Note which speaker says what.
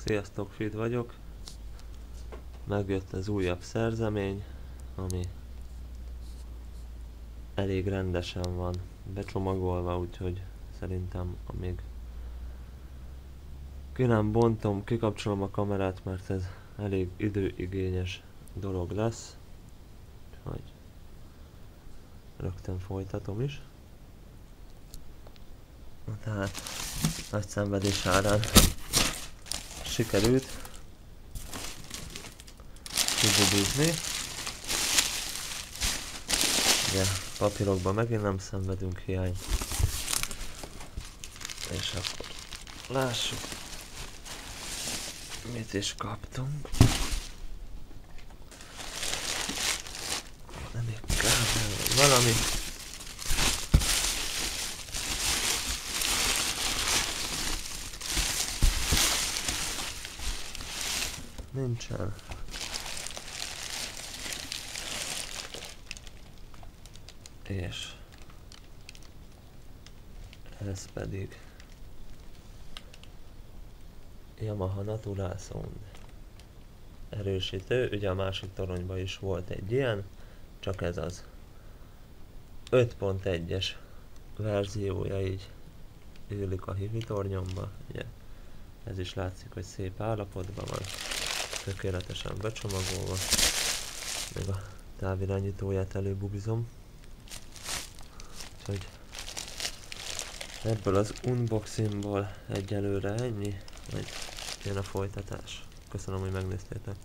Speaker 1: Sziasztok, Fid vagyok. Megjött az újabb szerzemény, ami elég rendesen van becsomagolva, úgyhogy szerintem amíg ki nem bontom, kikapcsolom a kamerát, mert ez elég időigényes dolog lesz. Úgyhogy rögtön folytatom is. Tehát nagy szenvedés árán sikerült kibubizni. Ugye papírokban megint nem szenvedünk hiány. És akkor lássuk, mit is kaptunk. Nem még kábel, valami. Nincsen. És ez pedig Yamaha Natural Sound erősítő. Ugye a másik toronyban is volt egy ilyen, csak ez az 5.1-es verziója, így illik a hivi tornyomba. Ugye ez is látszik, hogy szép állapotban van, tökéletesen becsomagolva. Még a távirányítóját előbubizom. Úgyhogy ebből az unboxingból egyelőre ennyi, majd jön a folytatás. Köszönöm, hogy megnéztétek.